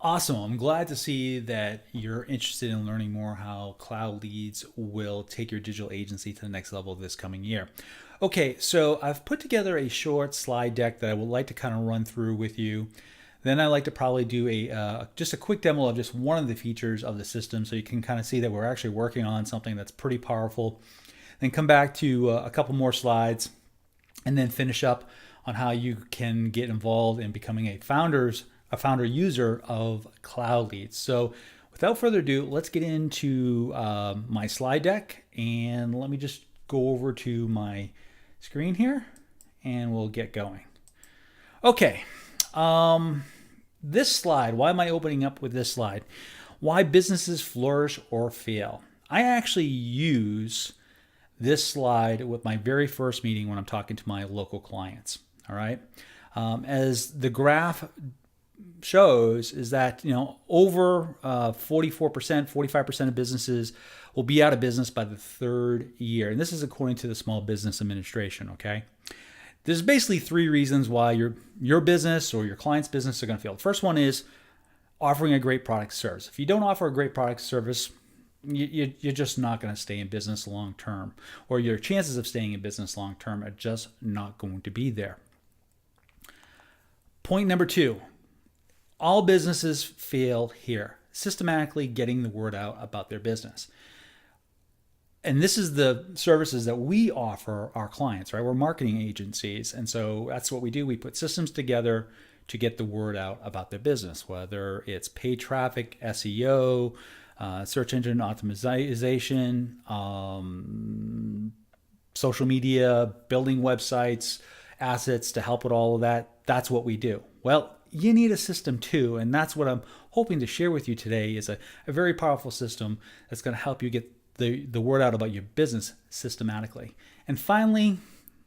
Awesome. I'm glad to see that you're interested in learning more how CloudLeadz will take your digital agency to the next level this coming year. Okay, so I've put together a short slide deck that I would like to kind of run through with you. Then I like to probably do just a quick demo of just one of the features of the system so you can kind of see that we're actually working on something that's pretty powerful. Then come back to a couple more slides and then finish up on how you can get involved in becoming a founder user of CloudLeadz. So without further ado, let's get into my slide deck, and let me just go over to my screen here and we'll get going. Okay, this slide, why am I opening up with this slide? Why businesses flourish or fail. I actually use this slide with my very first meeting when I'm talking to my local clients. All right, as the graph shows is that over 44%, 45% of businesses will be out of business by the third year, and this is according to the Small Business Administration. Okay, there's basically three reasons why your business or your client's business are going to fail. The first one is offering a great product service. If you don't offer a great product service, you're just not going to stay in business long term, or your chances of staying in business long term are just not going to be there. Point number two, all businesses fail here, systematically getting the word out about their business. And this is the services that we offer our clients, right? We're marketing agencies. And so that's what we do. We put systems together to get the word out about their business, whether it's paid traffic, SEO, search engine optimization, social media, building websites, assets to help with all of that. That's what we do. Well, you need a system too, and that's what I'm hoping to share with you today is a very powerful system that's going to help you get the word out about your business systematically. And finally,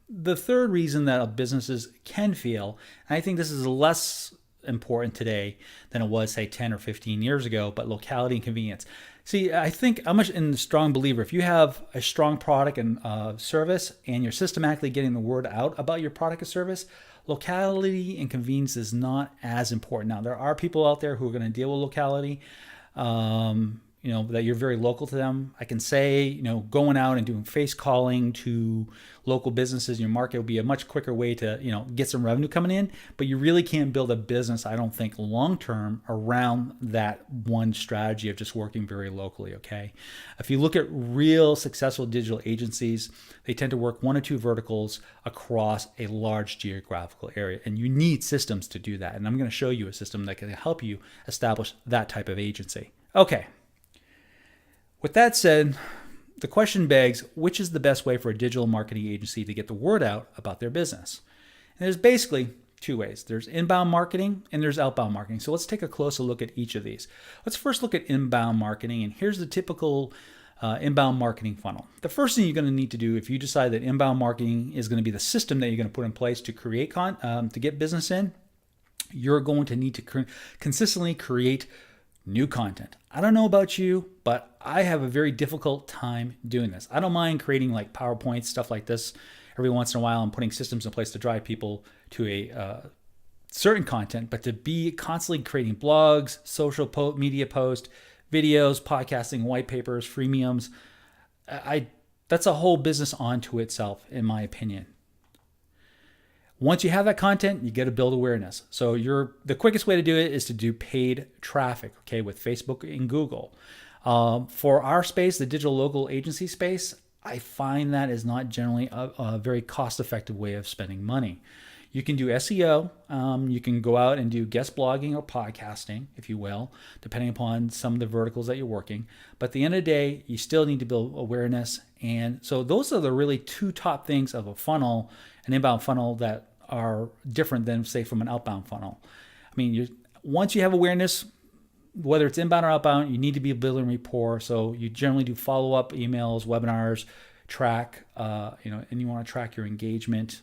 the third reason that businesses can fail, and I think this is less important today than it was, say, 10 or 15 years ago, but locality and convenience. See, I think I'm much in a strong believer. If you have a strong product and service and you're systematically getting the word out about your product or service, locality and convenience is not as important. Now, there are people out there who are going to deal with locality, that you're very local to them. I can say, going out and doing face calling to local businesses in your market will be a much quicker way to, get some revenue coming in, but you really can't build a business, I don't think, long-term around that one strategy of just working very locally, okay? If you look at real successful digital agencies, they tend to work one or two verticals across a large geographical area, and you need systems to do that. And I'm going to show you a system that can help you establish that type of agency. Okay. With that said, the question begs, which is the best way for a digital marketing agency to get the word out about their business? And there's basically two ways. There's inbound marketing and there's outbound marketing. So let's take a closer look at each of these. Let's first look at inbound marketing, and here's the typical inbound marketing funnel. The first thing you're going to need to do if you decide that inbound marketing is going to be the system that you're going to put in place to create to get business in, you're going to need to consistently create new content. I don't know about you, but I have a very difficult time doing this. I don't mind creating like PowerPoint, stuff like this every once in a while and putting systems in place to drive people to a certain content, but to be constantly creating blogs, social media posts, videos, podcasting, white papers, freemiums, that's a whole business onto itself, in my opinion. Once you have that content, you got to build awareness. So the quickest way to do it is to do paid traffic, okay, with Facebook and Google. For our space, the digital local agency space, I find that is not generally a very cost-effective way of spending money. You can do SEO. You can go out and do guest blogging or podcasting, if you will, depending upon some of the verticals that you're working. But at the end of the day, you still need to build awareness. And so those are the really two top things of a funnel, an inbound funnel, that are different than, say, from an outbound funnel. I mean, once you have awareness, whether it's inbound or outbound, you need to be building rapport. So you generally do follow-up emails, webinars, track, and you want to track your engagement.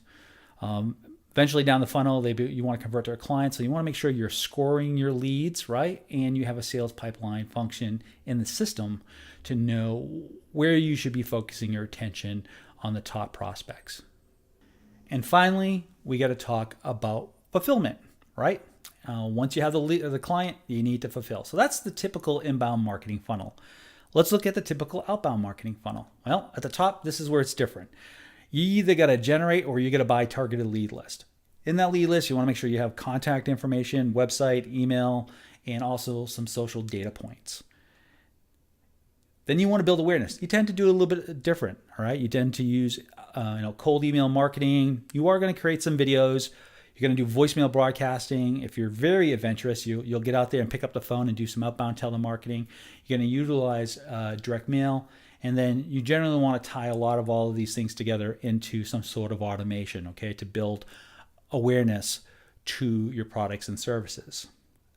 Eventually down the funnel, you want to convert to a client. So you want to make sure you're scoring your leads, right? And you have a sales pipeline function in the system to know where you should be focusing your attention on the top prospects. And finally, we got to talk about fulfillment, right? Once you have the client, you need to fulfill. So that's the typical inbound marketing funnel. Let's look at the typical outbound marketing funnel. Well, at the top, this is where it's different. You either got to generate or you got to buy targeted lead list. In that lead list, you want to make sure you have contact information, website, email, and also some social data points. Then you want to build awareness. You tend to do a little bit different, all right? You tend to use cold email marketing. You are going to create some videos. You're going to do voicemail broadcasting. If you're very adventurous, you'll get out there and pick up the phone and do some outbound telemarketing. You're going to utilize direct mail. And then you generally want to tie a lot of all of these things together into some sort of automation, okay, to build awareness to your products and services.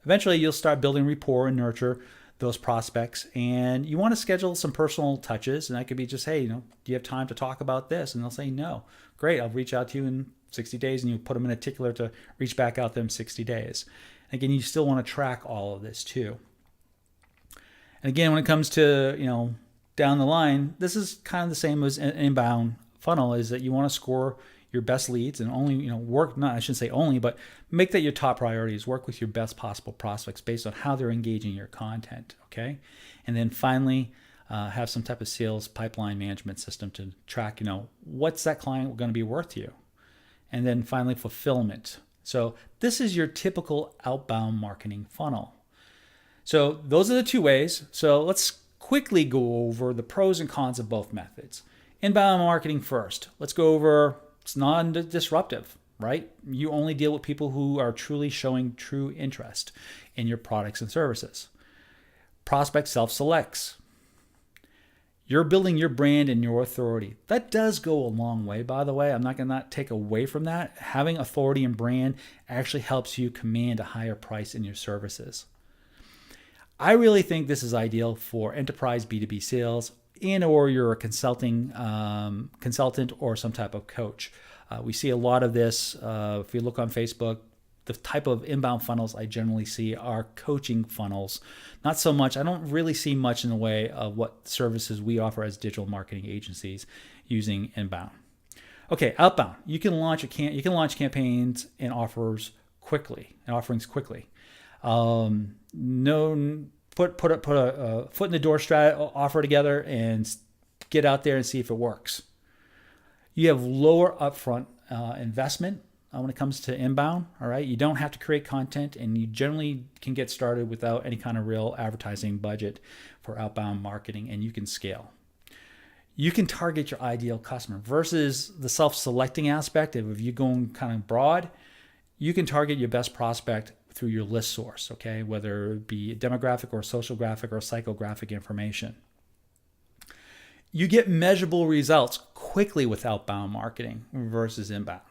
Eventually, you'll start building rapport and nurture those prospects. And you want to schedule some personal touches. And that could be just, hey, do you have time to talk about this? And they'll say, no. Great, I'll reach out to you in 60 days. And you put them in a tickler to reach back out to them 60 days. Again, you still want to track all of this too. And again, when it comes to, down the line, this is kind of the same as an inbound funnel, is that you want to score your best leads and only, I shouldn't say only, but make that your top priorities. Work with your best possible prospects based on how they're engaging your content, okay? And then finally, have some type of sales pipeline management system to track, what's that client going to be worth to you? And then finally, fulfillment. So this is your typical outbound marketing funnel. So those are the two ways. So let's quickly go over the pros and cons of both methods. Inbound marketing first. Let's go over, it's non-disruptive, right? You only deal with people who are truly showing true interest in your products and services. Prospect self-selects. You're building your brand and your authority. That does go a long way, by the way. I'm not going to take away from that. Having authority and brand actually helps you command a higher price in your services. I really think this is ideal for enterprise B2B sales or you're a consultant or some type of coach. We see a lot of this. If you look on Facebook, the type of inbound funnels I generally see are coaching funnels. Not so much. I don't really see much in the way of what services we offer as digital marketing agencies using inbound. Okay, outbound. You can launch campaigns and offerings quickly. Put a foot in the door offer together and get out there and see if it works. You have lower upfront investment when it comes to inbound. All right, you don't have to create content, and you generally can get started without any kind of real advertising budget for outbound marketing, and you can scale. You can target your ideal customer versus the self-selecting aspect of if you're going kind of broad. You can target your best prospect through your list source, okay, whether it be demographic or social graphic or psychographic information. You get measurable results quickly with outbound marketing versus inbound.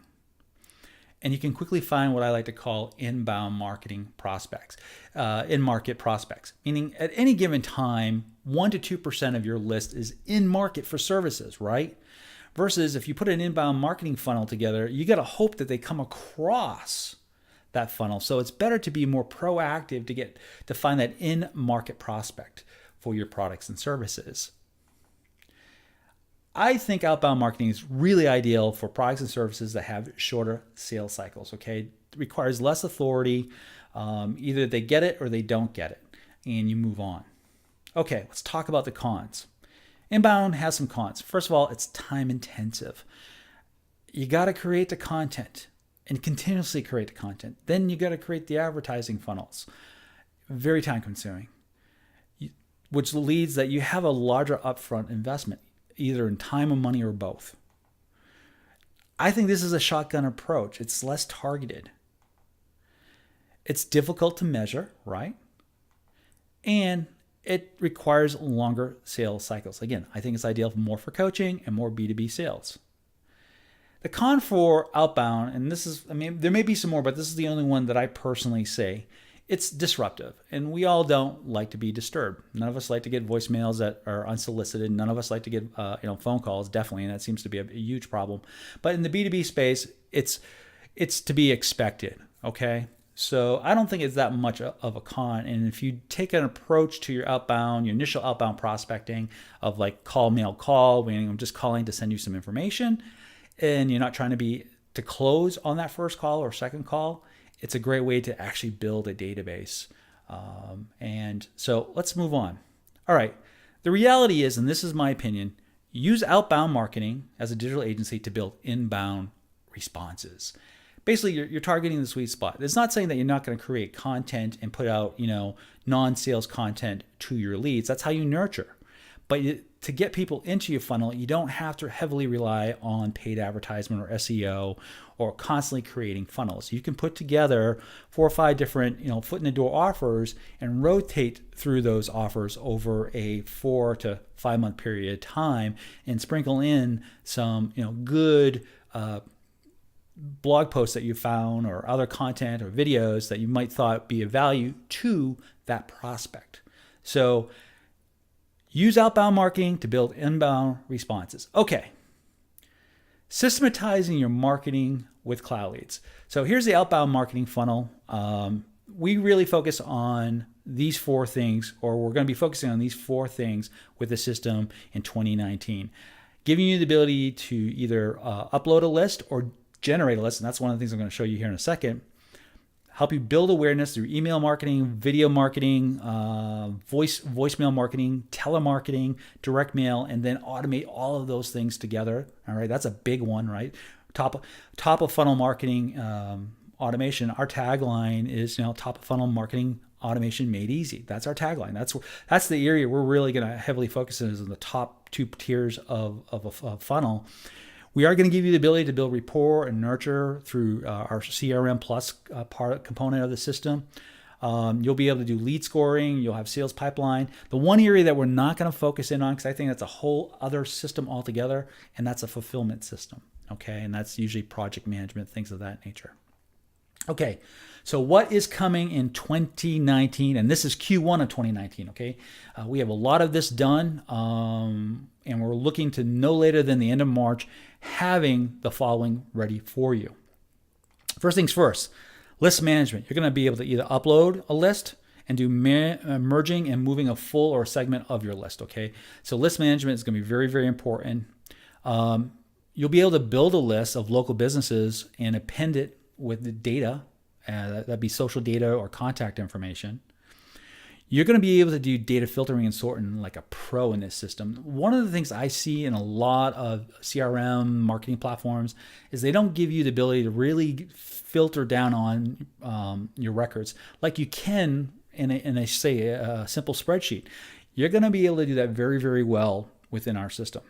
And you can quickly find what I like to call inbound marketing prospects, in-market prospects, meaning at any given time, 1 to 2% of your list is in market for services, right? Versus if you put an inbound marketing funnel together, you got to hope that they come across that funnel. So it's better to be more proactive to find that in-market prospect for your products and services. I think outbound marketing is really ideal for products and services that have shorter sales cycles, okay? It requires less authority. Either they get it or they don't get it, and you move on. Okay, let's talk about the cons. Inbound has some cons. First of all, it's time intensive. You got to create the content and continuously create the content. Then you got to create the advertising funnels. Very time consuming, which leads that you have a larger upfront investment, either in time or money or both. I think this is a shotgun approach. It's less targeted. It's difficult to measure, right? And it requires longer sales cycles. Again, I think it's ideal more for coaching and more B2B sales. The con for outbound, and there may be some more, but this is the only one that I personally say, it's disruptive, and we all don't like to be disturbed. None of us like to get voicemails that are unsolicited. None of us like to get phone calls, definitely, and that seems to be a huge problem. But in the B2B space, it's to be expected, okay? So I don't think it's that much of a con. And if you take an approach to your initial outbound prospecting of like call, mail, call, meaning I'm just calling to send you some information, and you're not trying to close on that first call or second call, it's a great way to actually build a database. And so let's move on. All right. The reality is, and this is my opinion, use outbound marketing as a digital agency to build inbound responses. Basically, you're targeting the sweet spot. It's not saying that you're not going to create content and put out, non-sales content to your leads. That's how you nurture. But to get people into your funnel, you don't have to heavily rely on paid advertisement or SEO or constantly creating funnels. You can put together 4 or 5 different, foot in the door offers and rotate through those offers over a 4 to 5 month period of time and sprinkle in some, good blog posts that you found or other content or videos that you might thought be of value to that prospect. So use outbound marketing to build inbound responses. Okay. Systematizing your marketing with CloudLeadz. So here's the outbound marketing funnel. We really focus on these 4 things, or we're going to be focusing on these 4 things with the system in 2019. Giving you the ability to either upload a list or generate a list, and that's one of the things I'm going to show you here in a second. Help you build awareness through email marketing, video marketing, voicemail marketing, telemarketing, direct mail, and then automate all of those things together. All right, that's a big one, right? Top of funnel marketing automation. Our tagline is, top of funnel marketing automation made easy. That's our tagline. That's the area we're really going to heavily focus on, is in the top 2 tiers of a funnel. We are going to give you the ability to build rapport and nurture through our CRM Plus component of the system. You'll be able to do lead scoring. You'll have sales pipeline. The one area that we're not going to focus in on, because I think that's a whole other system altogether, and that's a fulfillment system. Okay, and that's usually project management, things of that nature. Okay, so what is coming in 2019? And this is Q1 of 2019, okay? We have a lot of this done, and we're looking to no later than the end of March having the following ready for you. First things first, list management. You're going to be able to either upload a list and do merging and moving a full or a segment of your list, okay? So list management is going to be very, very important. You'll be able to build a list of local businesses and append it with the data, that'd be social data or contact information. You're going to be able to do data filtering and sorting like a pro in this system. One of the things I see in a lot of CRM marketing platforms is they don't give you the ability to really filter down on your records like you can in a simple spreadsheet. You're going to be able to do that very, very well within our system.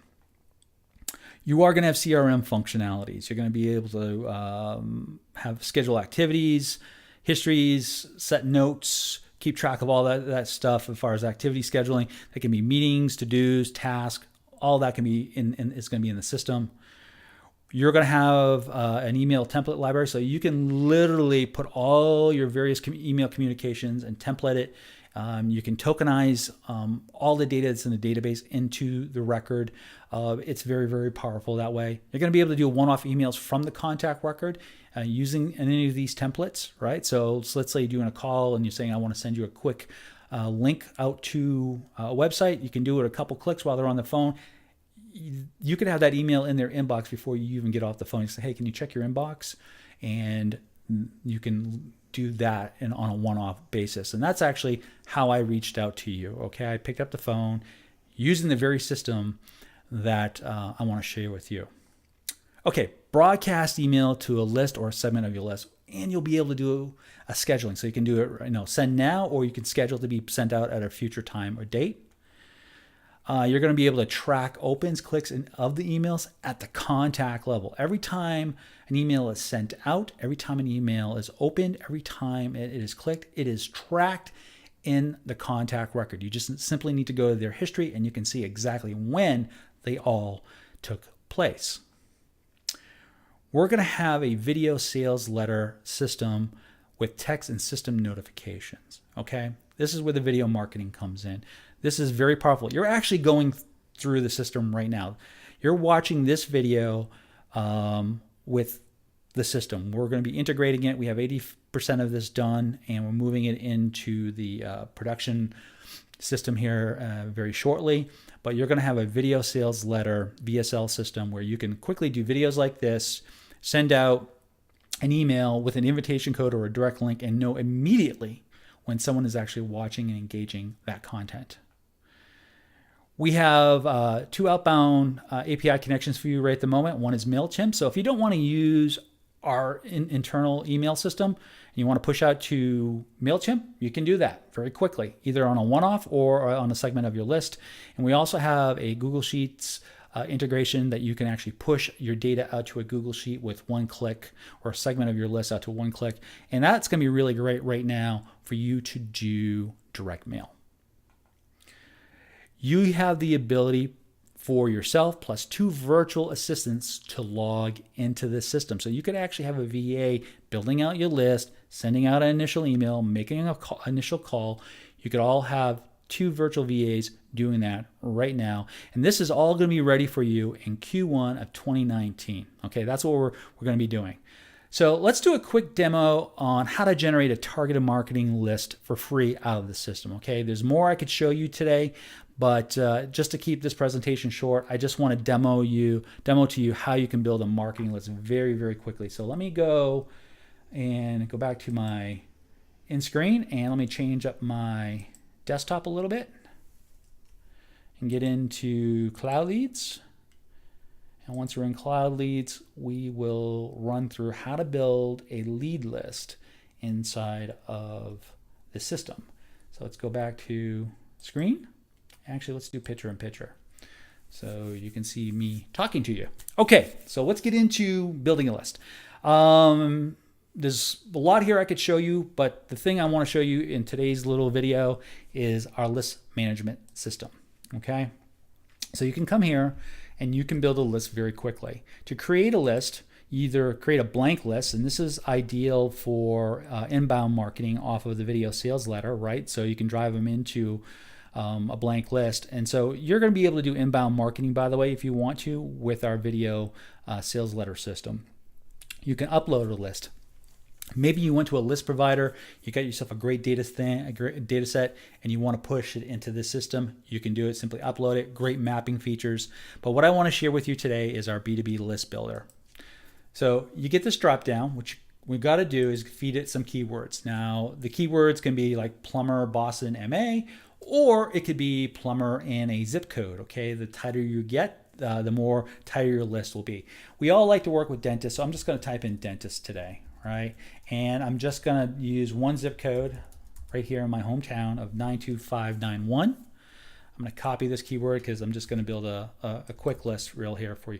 You are going to have CRM functionalities. You're going to be able to have schedule activities, histories, set notes, keep track of all that stuff as far as activity scheduling. That can be meetings, to-dos, tasks. All that can be is going to be in the system. You're going to have an email template library, so you can literally put all your various email communications and template it. You can tokenize all the data that's in the database into the record. It's very, very powerful that way. You're going to be able to do one-off emails from the contact record using any of these templates, right? So let's say you're doing a call and you're saying, I want to send you a quick link out to a website. You can do it a couple clicks while they're on the phone. You can have that email in their inbox before you even get off the phone. You say, hey, can you check your inbox? And you can do that on a one-off basis. And that's actually how I reached out to you. Okay, I picked up the phone using the very system that I want to share with you. Okay, broadcast email to a list or a segment of your list, and you'll be able to do a scheduling. So you can do it, send now, or you can schedule to be sent out at a future time or date. You're going to be able to track opens, clicks of the emails at the contact level. Every time an email is sent out, every time an email is opened, every time it is clicked, it is tracked in the contact record. You just simply need to go to their history and you can see exactly when they all took place. We're going to have a video sales letter system with text and system notifications. Okay, this is where the video marketing comes in. This is very powerful. You're actually going through the system right now. You're watching this video with the system. We're going to be integrating it. We have 80% of this done, and we're moving it into the production system here very shortly. But you're going to have a video sales letter VSL system where you can quickly do videos like this, send out an email with an invitation code or a direct link and know immediately when someone is actually watching and engaging that content. We have 2 outbound API connections for you right at the moment. One is MailChimp. So if you don't want to use our internal email system and you want to push out to MailChimp, you can do that very quickly, either on a one-off or on a segment of your list. And we also have a Google Sheets integration that you can actually push your data out to a Google Sheet with one click, or a segment of your list out to one click. And that's going to be really great right now for you to do direct mail. You have the ability for yourself plus 2 virtual assistants to log into this system. So you could actually have a VA building out your list, sending out an initial email, making an initial call. You could all have 2 virtual VAs doing that right now. And this is all going to be ready for you in Q1 of 2019. Okay, that's what we're going to be doing. So let's do a quick demo on how to generate a targeted marketing list for free out of the system. Okay, there's more I could show you today, but just to keep this presentation short, I just want to demo to you how you can build a marketing list very, very quickly. So let me go back to my in screen, and let me change up my desktop a little bit and get into CloudLeadz. And once we're in CloudLeadz, we will run through how to build a lead list inside of the system. So let's go back to screen. Actually, let's do picture in picture so you can see me talking to you. Okay, so let's get into building a list. There's a lot here I could show you, but the thing I want to show you in today's little video is our list management system. Okay, so you can come here and you can build a list very quickly. To create a list, you either create a blank list, and this is ideal for inbound marketing off of the video sales letter, right? So you can drive them into a blank list. And so you're going to be able to do inbound marketing, by the way, if you want to, with our video sales letter system. You can upload a list. Maybe you went to a list provider, you got yourself a great data set, and you want to push it into the system. You can do it, simply upload it, great mapping features. But what I want to share with you today is our B2B list builder. So you get this drop down, which we've got to do is feed it some keywords. Now, the keywords can be like plumber, Boston, MA, or it could be plumber and a zip code. Okay, the tighter you get, the more tighter your list will be. We all like to work with dentists, so I'm just going to type in dentist today. Right, and I'm just going to use one zip code right here in my hometown of 92591. I'm going to copy this keyword because I'm just going to build a quick list real here for you.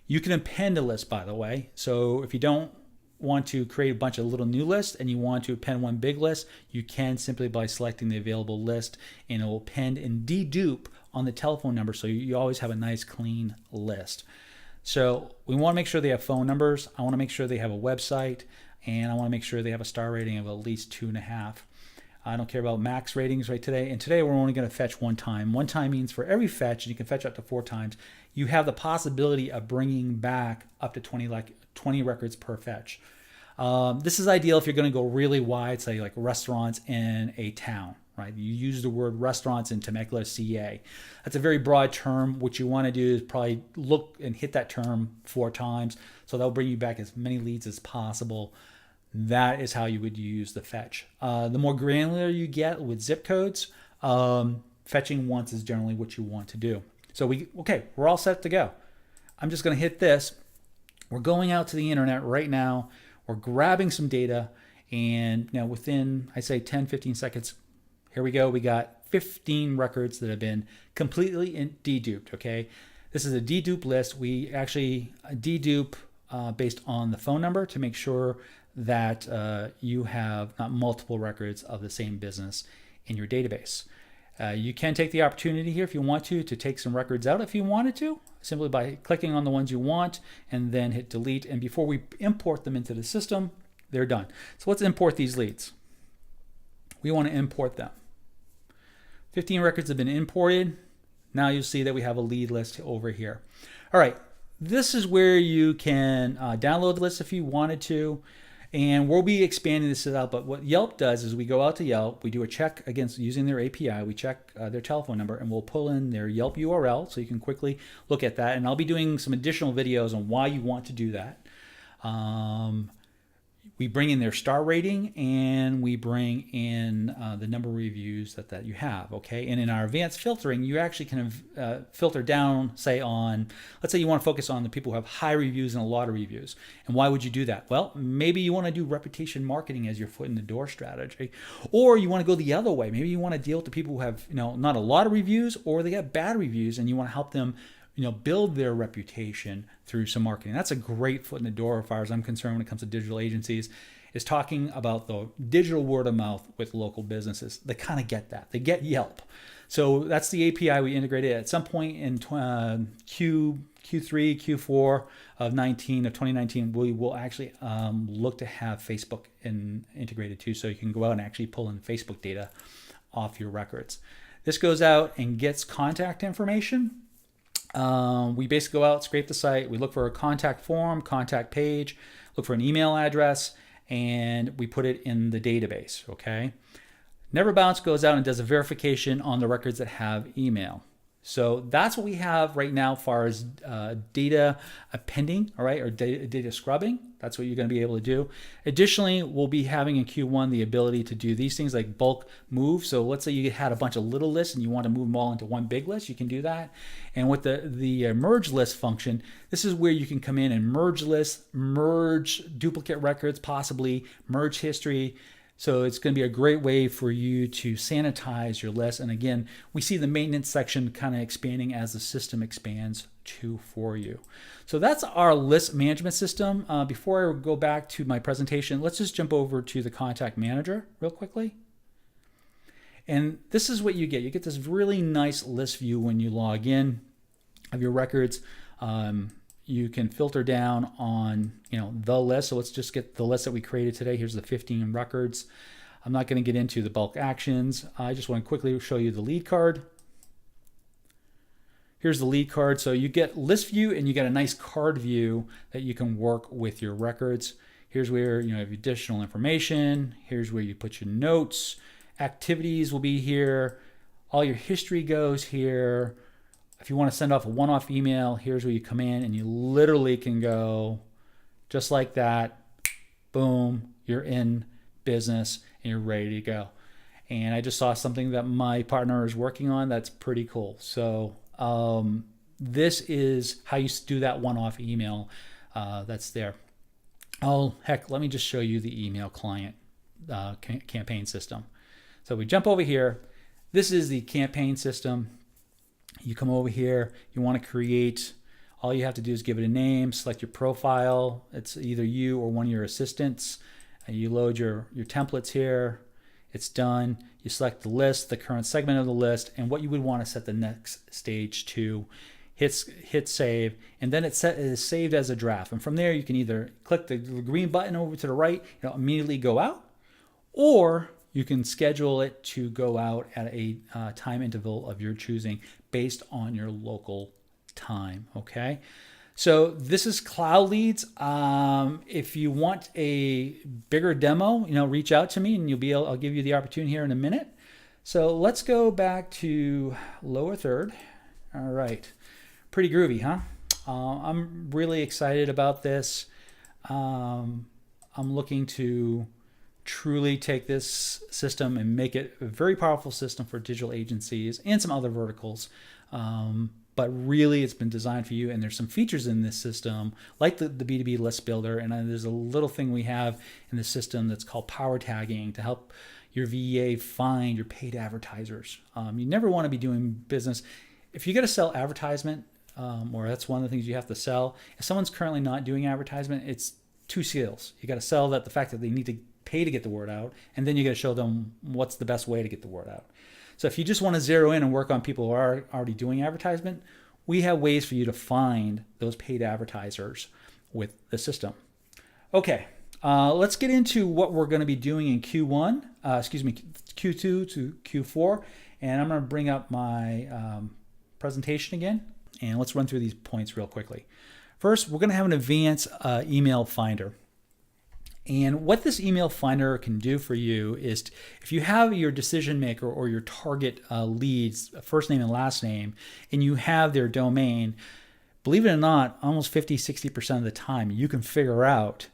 You can append a list, by the way. So if you don't want to create a bunch of little new lists and you want to append one big list, you can simply by selecting the available list, and it will append and dedupe on the telephone number, so you always have a nice clean list. So we want to make sure they have phone numbers. I want to make sure they have a website, and I want to make sure they have a star rating of at least 2.5. I don't care about max ratings right today. And today we're only going to fetch one time. One time means for every fetch, and you can fetch up to 4 times, you have the possibility of bringing back up to 20 records per fetch. This is ideal if you're going to go really wide, say like restaurants in a town. Right? You use the word restaurants in Temecula, CA. That's a very broad term. What you want to do is probably look and hit that term 4 times. So that'll bring you back as many leads as possible. That is how you would use the fetch. The more granular you get with zip codes, fetching once is generally what you want to do. So we're all set to go. I'm just going to hit this. We're going out to the internet right now. We're grabbing some data, and now within, I say 10, 15 seconds, here we go. We got 15 records that have been completely deduped, okay? This is a dedupe list. We actually dedupe based on the phone number to make sure that you have not multiple records of the same business in your database. You can take the opportunity here if you want to take some records out if you wanted to, simply by clicking on the ones you want and then hit delete. And before we import them into the system, they're done. So let's import these leads. We want to import them. 15 records have been imported. Now you'll see that we have a lead list over here. All right, this is where you can download the list if you wanted to, and we'll be expanding this out. But what Yelp does is we go out to Yelp, we do a check against using their API, we check their telephone number, and we'll pull in their Yelp URL so you can quickly look at that. And I'll be doing some additional videos on why you want to do that. we bring in their star rating, and we bring in the number of reviews that you have, okay? And in our advanced filtering, you actually can filter down, say on, let's say you want to focus on the people who have high reviews and a lot of reviews. And why would you do that? Well, maybe you want to do reputation marketing as your foot in the door strategy, or you want to go the other way. Maybe you want to deal with the people who have, not a lot of reviews, or they got bad reviews, and you want to help them build their reputation through some marketing. That's a great foot in the door as far as I'm concerned when it comes to digital agencies, is talking about the digital word of mouth with local businesses. They kind of get that. They get Yelp. So that's the API we integrated at some point in Q3, Q4 of 2019. We will actually look to have Facebook integrated too, so you can go out and actually pull in Facebook data off your records. This goes out and gets contact information. We basically go out, scrape the site, we look for a contact form, contact page, look for an email address, and we put it in the database, okay? Never Bounce goes out and does a verification on the records that have email. So that's what we have right now as far as data appending, all right, or data scrubbing. That's what you're going to be able to do. Additionally, we'll be having in Q1 the ability to do these things like bulk move. So let's say you had a bunch of little lists and you want to move them all into one big list, you can do that. And with the merge list function, this is where you can come in and merge lists, merge duplicate records, possibly merge history. So it's going to be a great way for you to sanitize your list. And again, we see the maintenance section kind of expanding as the system expands too for you. So that's our list management system. Before I go back to my presentation, let's just jump over to the contact manager real quickly. And this is what you get. You get this really nice list view when you log in of your records. You can filter down on the list. So let's just get the list that we created today. Here's the 15 records. I'm not going to get into the bulk actions. I just want to quickly show you the lead card. Here's the lead card. So you get list view and you get a nice card view that you can work with your records. Here's where you have additional information. Here's where you put your notes. Activities will be here. All your history goes here. If you want to send off a one-off email, here's where you come in and you literally can go just like that. Boom, you're in business and you're ready to go. And I just saw something that my partner is working on that's pretty cool. So this is how you do that one-off email that's there. Oh, heck, let me just show you the email client campaign system. So we jump over here. This is the campaign system. You come over here, you want to create, all you have to do is give it a name, select your profile. It's either you or one of your assistants. You load your templates here. It's done. You select the list, the current segment of the list, and what you would want to set the next stage to. Hit save, and then it is saved as a draft. And from there, you can either click the green button over to the right, it'll immediately go out, or you can schedule it to go out at a time interval of your choosing based on your local time, okay? So this is CloudLeadz. If you want a bigger demo, reach out to me and I'll give you the opportunity here in a minute. So let's go back to lower third. All right, pretty groovy, huh? I'm really excited about this. I'm looking to truly take this system and make it a very powerful system for digital agencies and some other verticals. But really it's been designed for you, and there's some features in this system like the B2B list builder, and there's a little thing we have in the system that's called power tagging to help your VA find your paid advertisers. You never want to be doing business if you got to sell advertisement, or that's one of the things you have to sell. If someone's currently not doing advertisement, it's two skills. You got to sell that the fact that they need to pay to get the word out, and then you got to show them what's the best way to get the word out. So if you just want to zero in and work on people who are already doing advertisement, we have ways for you to find those paid advertisers with the system. Okay, let's get into what we're going to be doing in Q2 to Q4, and I'm going to bring up my presentation again, and let's run through these points real quickly. First, we're going to have an advanced email finder. And what this email finder can do for you is, if you have your decision maker or your target leads, first name and last name, and you have their domain, believe it or not, almost 50-60% of the time you can figure out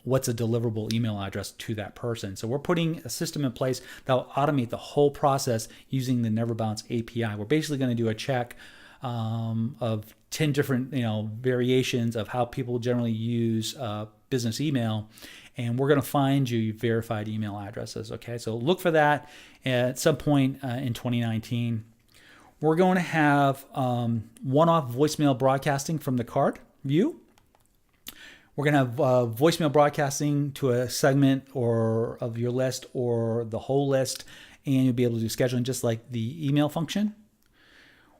what's a deliverable email address to that person. So we're putting a system in place that will automate the whole process using the Never Bounce API. We're basically going to do a check of 10 different variations of how people generally use business email, and we're going to find you verified email addresses. Okay, so look for that at some point in 2019. We're going to have one-off voicemail broadcasting from the card view. We're going to have voicemail broadcasting to a segment or of your list or the whole list, and you'll be able to do scheduling just like the email function.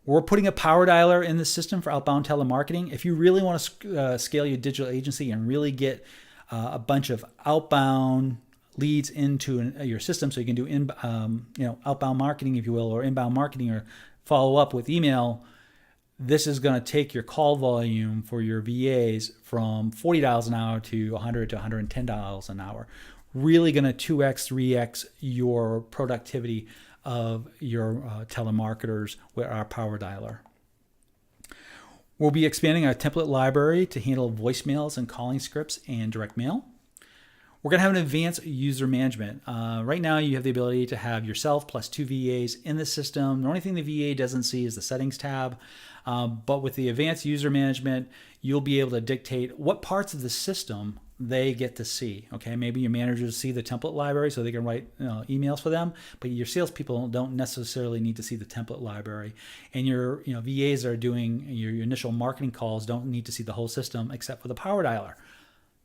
We're putting a power dialer in the system for outbound telemarketing. If you really want to scale your digital agency and really get a bunch of outbound leads into your system, so you can do outbound marketing, if you will, or inbound marketing, or follow up with email, this is going to take your call volume for your VAs from $40 an hour to $100 to $110 an hour. Really going to 2x, 3x your productivity of your telemarketers with our power dialer. We'll be expanding our template library to handle voicemails and calling scripts and direct mail. We're going to have an advanced user management. Right now, you have the ability to have yourself plus 2 VAs in the system. The only thing the VA doesn't see is the settings tab. But with the advanced user management, you'll be able to dictate what parts of the system they get to see. Okay, maybe your managers see the template library so they can write emails for them, but your salespeople don't necessarily need to see the template library. And your VAs that are doing your initial marketing calls don't need to see the whole system except for the power dialer.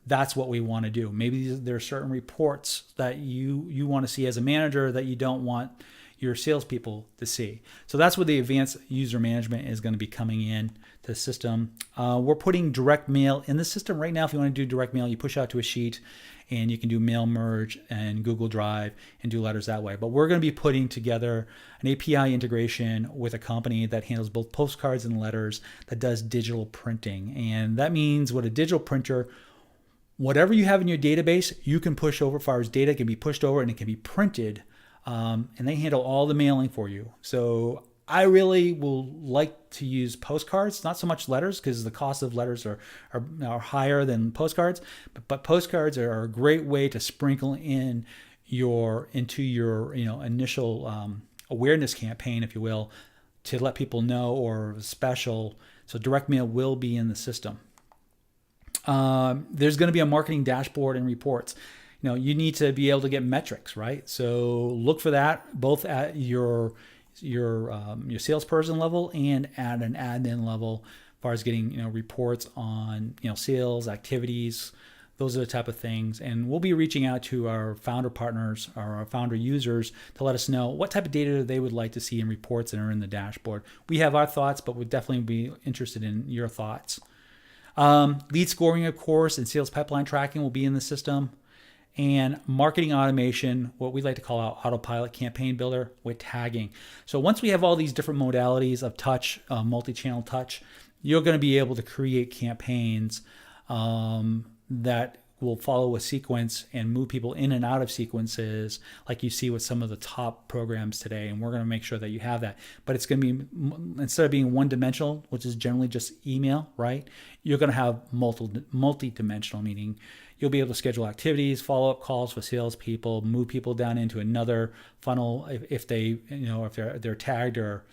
That's what we want to do. Maybe there are certain reports that you want to see as a manager that you don't want your salespeople to see. So that's where the advanced user management is going to be coming in to the system. We're putting direct mail in the system right now. If you want to do direct mail, you push out to a sheet and you can do mail merge and Google Drive and do letters that way. But we're going to be putting together an API integration with a company that handles both postcards and letters that does digital printing. And that means with a digital printer, whatever you have in your database, you can push over as far as data can be pushed over and it can be printed. And they handle all the mailing for you. So I really will like to use postcards, not so much letters, because the cost of letters are higher than postcards. But postcards are a great way to sprinkle into your initial awareness campaign, if you will, to let people know or special. So direct mail will be in the system. There's going to be a marketing dashboard and reports. You need to be able to get metrics, right? So look for that both at your salesperson level and at an admin level, as far as getting reports on sales activities. Those are the type of things, and we'll be reaching out to our founder partners or our founder users to let us know what type of data they would like to see in reports that are in the dashboard. We have our thoughts, but we'd definitely be interested in your thoughts. Lead scoring, of course, and sales pipeline tracking will be in the system. And marketing automation, what we like to call our autopilot campaign builder with tagging. So once we have all these different modalities of touch, multi-channel touch, you're going to be able to create campaigns that will follow a sequence and move people in and out of sequences like you see with some of the top programs today. And we're going to make sure that you have that. But it's going to be, instead of being one-dimensional, which is generally just email, right? You're going to have multi-dimensional, meaning you'll be able to schedule activities, follow-up calls for salespeople, move people down into another funnel if they, if they're tagged or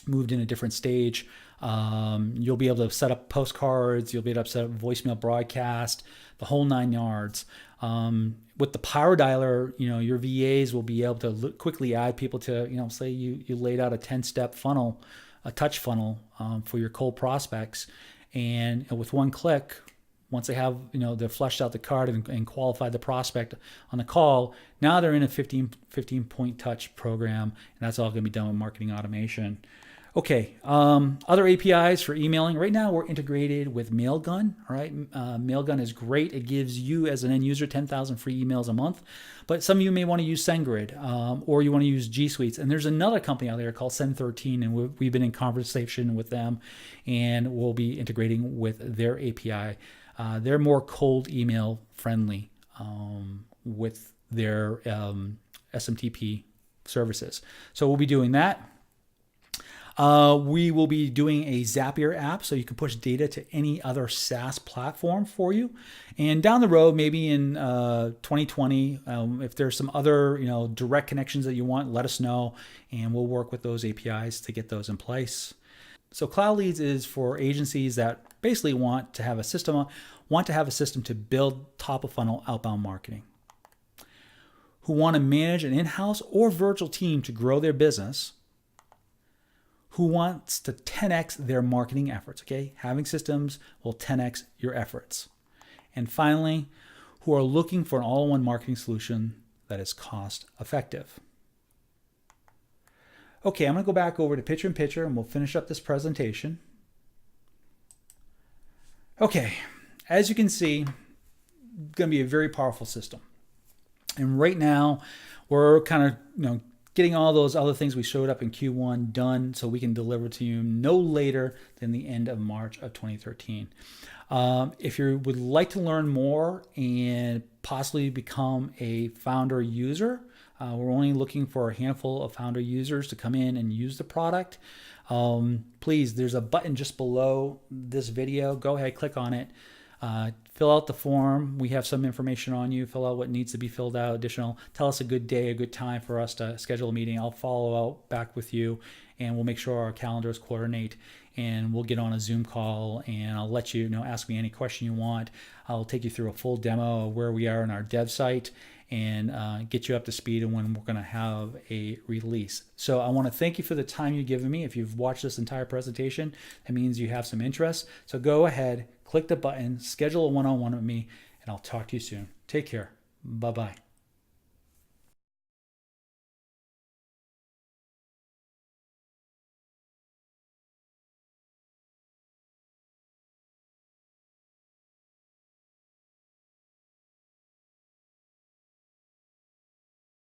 moved in a different stage. You'll be able to set up postcards. You'll be able to set up voicemail broadcast, the whole 9 yards. With the power dialer, your VAs will be able to quickly add people to, say you laid out a 10-step funnel, a touch funnel for your cold prospects, and with one click, once they have, they've fleshed out the card and qualified the prospect on the call, now they're in a 15-point touch program, and that's all going to be done with marketing automation. Okay, other APIs for emailing. Right now, we're integrated with Mailgun. All right, Mailgun is great. It gives you, as an end user, 10,000 free emails a month. But some of you may want to use SendGrid, or you want to use G Suites. And there's another company out there called Send13, and we've been in conversation with them, and we'll be integrating with their API. They're more cold email friendly with their SMTP services. So we'll be doing that. We will be doing a Zapier app so you can push data to any other SaaS platform for you. And down the road, maybe in 2020, if there's some other direct connections that you want, let us know, and we'll work with those APIs to get those in place. So CloudLeadz is for agencies that basically want to have a system to build top of funnel outbound marketing, who want to manage an in-house or virtual team to grow their business, who wants to 10x their marketing efforts, okay? Having systems will 10x your efforts. And finally, who are looking for an all-in-one marketing solution that is cost effective. Okay, I'm gonna go back over to picture-in-picture and we'll finish up this presentation. Okay, as you can see, it's gonna be a very powerful system. And right now, we're kind of, getting all those other things we showed up in Q1 done so we can deliver to you no later than the end of March of 2013. If you would like to learn more and possibly become a founder user, we're only looking for a handful of founder users to come in and use the product. Please, there's a button just below this video. Go ahead, click on it. Fill out the form. We have some information on you. Fill out what needs to be filled out additional. Tell us a good day, a good time for us to schedule a meeting. I'll follow up back with you and we'll make sure our calendars coordinate, and we'll get on a Zoom call and I'll let you ask me any question you want. I'll take you through a full demo of where we are in our dev site and get you up to speed on when we're going to have a release. So I want to thank you for the time you've given me. If you've watched this entire presentation, that means you have some interest. So go ahead, click the button, schedule a one-on-one with me, and I'll talk to you soon. Take care. Bye-bye.